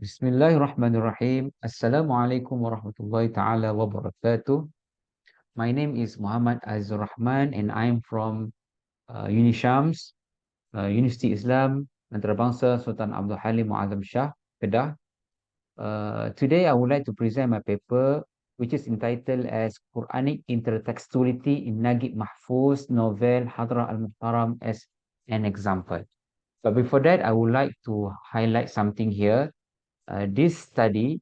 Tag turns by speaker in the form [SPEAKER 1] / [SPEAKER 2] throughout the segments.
[SPEAKER 1] Bismillahirrahmanirrahim. Assalamualaikum warahmatullahi ta'ala wabarakatuh. My name is Muhammad Azizul Rahman and I'm from Unishams, University Islam, Antarabangsa Sultan Abdul Halim Muazzam Shah, Kedah. Today I would like to present my paper which is entitled as Quranic Intertextuality in Nagib Mahfouz novel HADRAH al-Muhtaram as an example. But before that, I would like to highlight something here. This study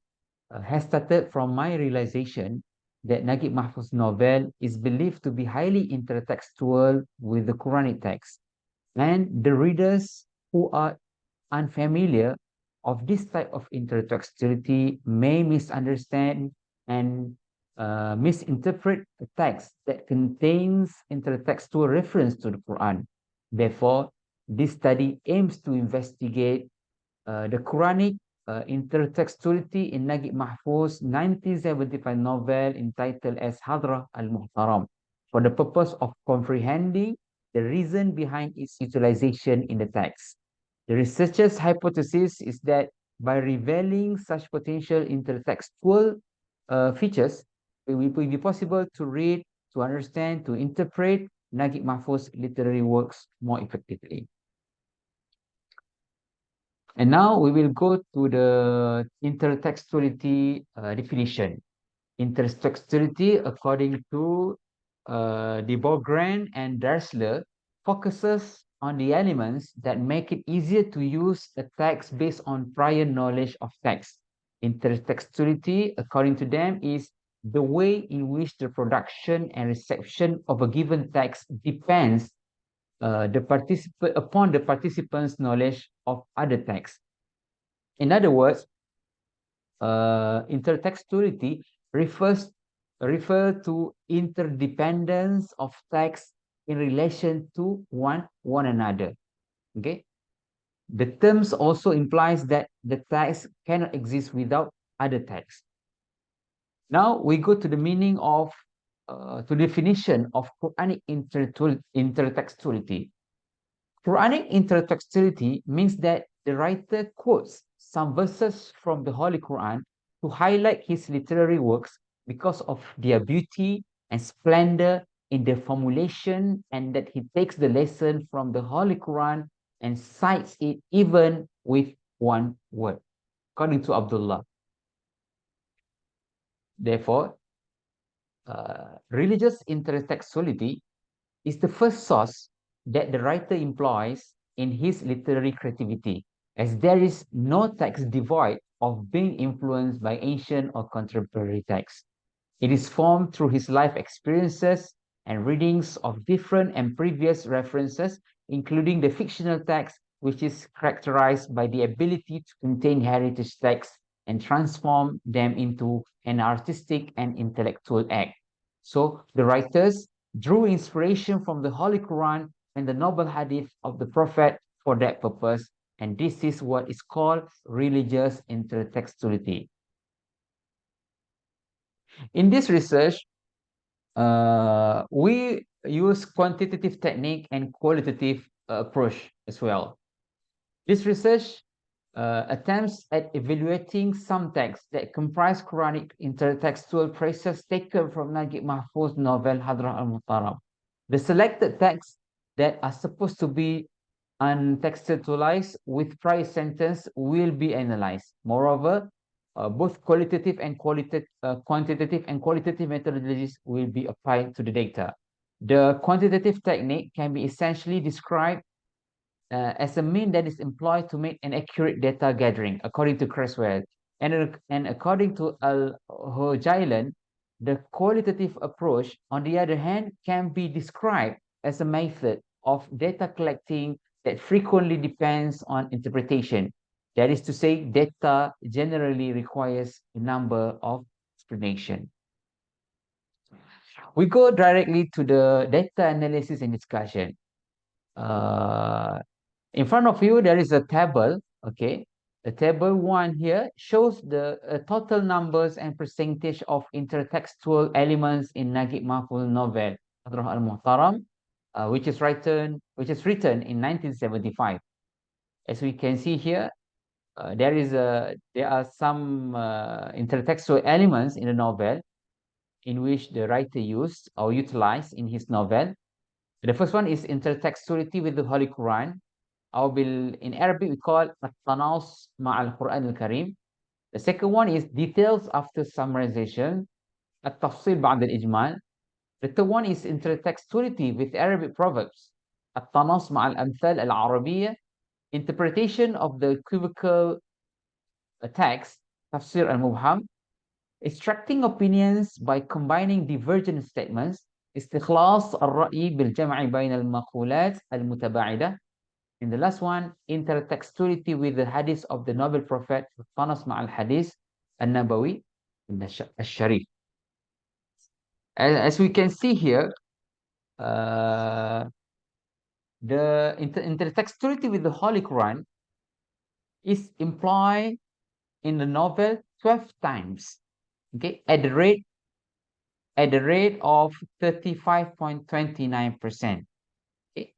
[SPEAKER 1] has started from my realization that Nagib Mahfouz novel is believed to be highly intertextual with the Quranic text. And the readers who are unfamiliar of this type of intertextuality may misunderstand and misinterpret a text that contains intertextual reference to the Quran. Therefore, this study aims to investigate the Quranic intertextuality in Nagib Mahfouz 1975 novel entitled as HADRAH al-Muhtaram for the purpose of comprehending the reason behind its utilization in the text. The researcher's hypothesis is that by revealing such potential intertextual features, it will be possible to read, to understand, to interpret Nagib Mahfouz literary works more effectively. And now we will go to the intertextuality definition. Intertextuality, according to de Beaugrand and Darsler, focuses on the elements that make it easier to use a text based on prior knowledge of text. Intertextuality, according to them, is the way in which the production and reception of a given text depends upon the participant's knowledge of other texts. In other words, intertextuality refer to interdependence of text in relation to one another. Okay. The terms also implies that the text cannot exist without other texts. Now we go to the meaning of to definition of Quranic intertextuality. Quranic intertextuality means that the writer quotes some verses from the Holy Quran to highlight his literary works because of their beauty and splendor in their formulation, and that he takes the lesson from the Holy Quran and cites it even with one word, according to Abdullah. Therefore, religious intertextuality is the first source that the writer employs in his literary creativity, as there is no text devoid of being influenced by ancient or contemporary texts. It is formed through his life experiences and readings of different and previous references, including the fictional text, which is characterized by the ability to contain heritage texts and transform them into an artistic and intellectual act. So the writers drew inspiration from the Holy Quran and the noble hadith of the Prophet for that purpose, and this is what is called religious intertextuality. In this research, we use quantitative technique and qualitative approach as well. This research attempts at evaluating some texts that comprise Quranic intertextual phrases taken from Nagib Mahfouz novel HADRAH al-Muhtaram. The selected texts that are supposed to be untextualized with prior sentence will be analyzed. Moreover, both quantitative and qualitative methodologies will be applied to the data. The quantitative technique can be essentially described as a mean that is employed to make an accurate data gathering, according to Creswell. And according to Al-Hojailan, the qualitative approach, on the other hand, can be described as a method of data collecting that frequently depends on interpretation. That is to say, data generally requires a number of explanations. We go directly to the data analysis and discussion. In front of you, there is a table, okay? The table 1 here shows the total numbers and percentage of intertextual elements in Nagib Mahfouz novel, HADRAH al-Muhtaram, which is written in 1975. As we can see here, there are some intertextual elements in the novel in which the writer used or utilized in his novel. The first one is intertextuality with the Holy Quran, or in Arabic we call التناص مع القرآن الكريم. The second one is details after summarization, التفصيل بعد الإجمال. The third one is intertextuality with Arabic proverbs, التناص مع الأمثال العربية, interpretation of the equivocal text, تفسير المبهم, extracting opinions by combining divergent statements, استخلاص الرأي بالجمع بين المقولات المتباعدة. And the last one, intertextuality with the hadith of the noble prophet, التناص مع الحديث النبوي الشريف. As we can see here, the intertextuality with the Holy Quran is employed in the novel 12 times, okay, at the rate of 35.29%. Okay?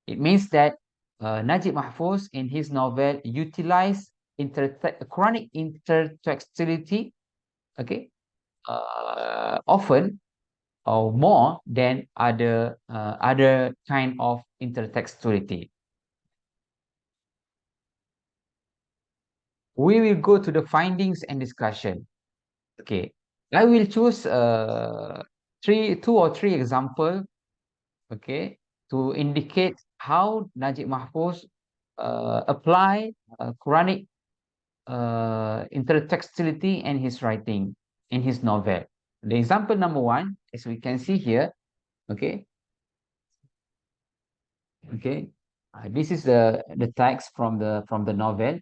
[SPEAKER 1] It means that Najib Mahfouz in his novel utilized Quranic intertextuality, okay, often or more than other kind of intertextuality. We will go to the findings and discussion. Okay, I will choose two or three example, okay, to indicate how Najib Mahfouz apply Quranic intertextuality in his writing, in his novel. The example number one, as we can see here, okay, this is the text from the novel,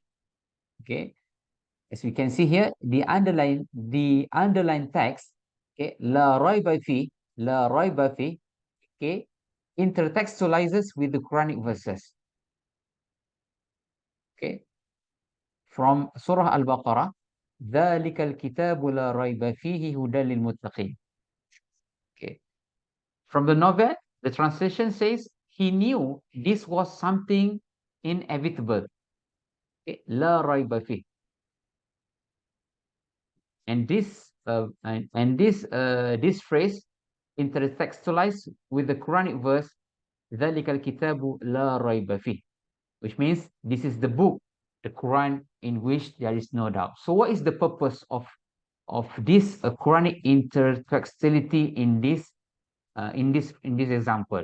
[SPEAKER 1] okay. As we can see here, the underline text, okay, la rayba fi, okay, intertextualizes with the Quranic verses, okay, from Surah Al-Baqarah, ذَلِكَ الْكِتَابُ لَا رَيْبَ فِيهِ هُدًى لِلْمُتَّقِينَ. Okay. From the novel, the translation says, he knew this was something inevitable. Okay. لَا رَيْبَ فِيهِ. And this phrase intertextualized with the Quranic verse, ذَلِكَ الْكِتَابُ لَا رَيْبَ فِيهِ, which means this is the book, the Quran, in which there is no doubt. So what is the purpose of this Quranic intertextuality in this example?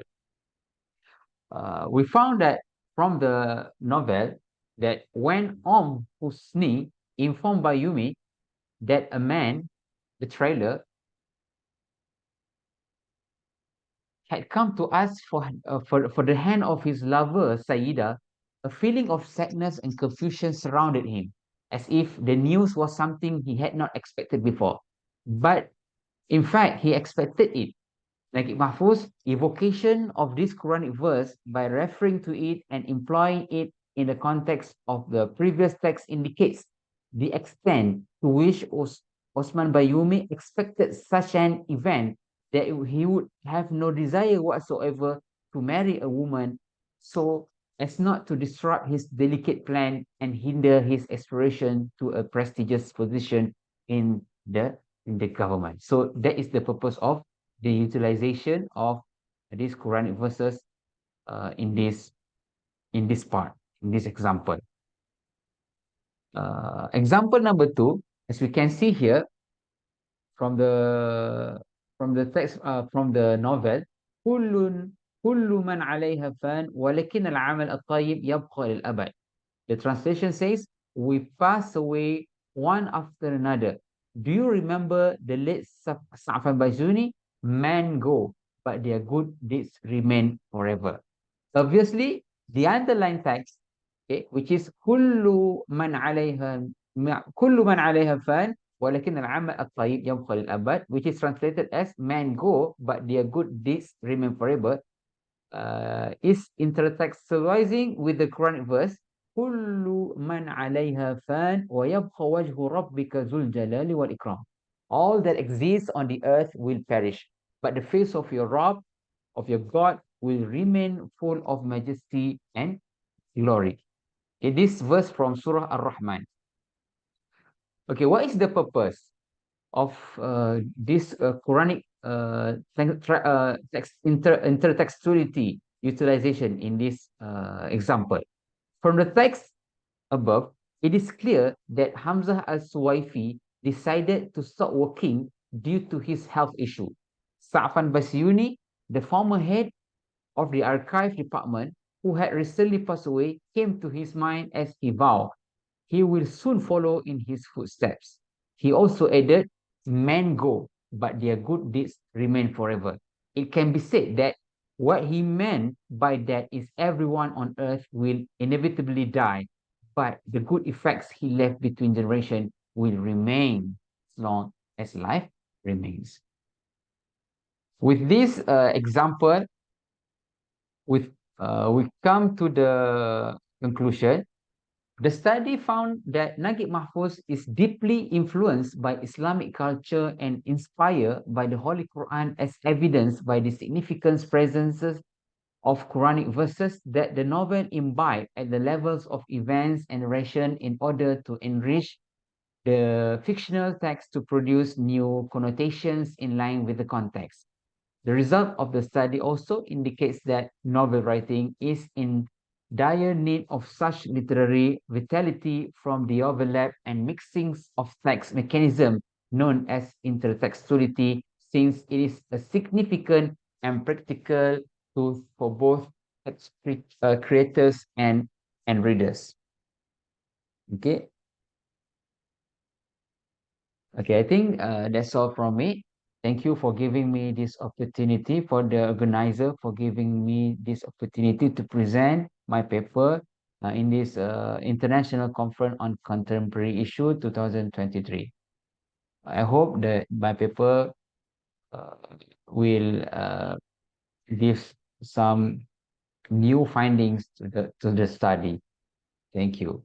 [SPEAKER 1] We found that from the novel that when Husni informed Bayumi that a man, the trailer, had come to ask for the hand of his lover, Sayyida, a feeling of sadness and confusion surrounded him, as if the news was something he had not expected before. But in fact, he expected it. Like Mahfouz, evocation of this Quranic verse by referring to it and employing it in the context of the previous text indicates the extent to which Osman Bayumi expected such an event, that he would have no desire whatsoever to marry a woman so as not to disrupt his delicate plan and hinder his aspiration to a prestigious position in the government. So that is the purpose of the utilization of these Quranic verses in this part, in this example. Example number two, as we can see here from the text from the novel, كل من عليها فان ولكن العمل الطيب يبقى للأبد. The translation says, we pass away one after another. Do you remember the late Sa'fan Bajuni? Men go, but their good deeds remain forever. Obviously, the underlying text, okay, which is كل من عليها فان ولكن العمل الطيب يبقى للأبد, which is translated as men go, but their good deeds remain forever, is intertextualizing with the Quranic verse, كل من عليها فان ويبقى وجه ربك ذو الجلال والإكرام. All that exists on the earth will perish, but the face of your Rabb, of your God, will remain full of majesty and glory. In this verse from Surah Ar-Rahman. Okay, what is the purpose of this Quranic intertextuality utilization in this example? From the text above, it is clear that Hamzah al-Suwaifi decided to stop working due to his health issue. Sa'fan Basyuni, the former head of the archive department, who had recently passed away, came to his mind as he vowed he will soon follow in his footsteps. He also added, men go, but their good deeds remain forever. It can be said that what he meant by that is everyone on earth will inevitably die, but the good effects he left between generations will remain as long as life remains. With this example, we come to the conclusion. The study found that Nagib Mahfouz is deeply influenced by Islamic culture and inspired by the Holy Quran, as evidenced by the significant presences of Quranic verses that the novel imbibed at the levels of events and narration in order to enrich the fictional text to produce new connotations in line with the context. The result of the study also indicates that novel writing is in dire need of such literary vitality from the overlap and mixings of text mechanism known as intertextuality, since it is a significant and practical tool for both creators and readers. Okay. Okay, I think that's all from me. Thank you for giving me this opportunity, for the organizer for giving me this opportunity to present my paper in this International Conference on Contemporary Issue 2023. I hope that my paper uh, will give some new findings to the study. Thank you.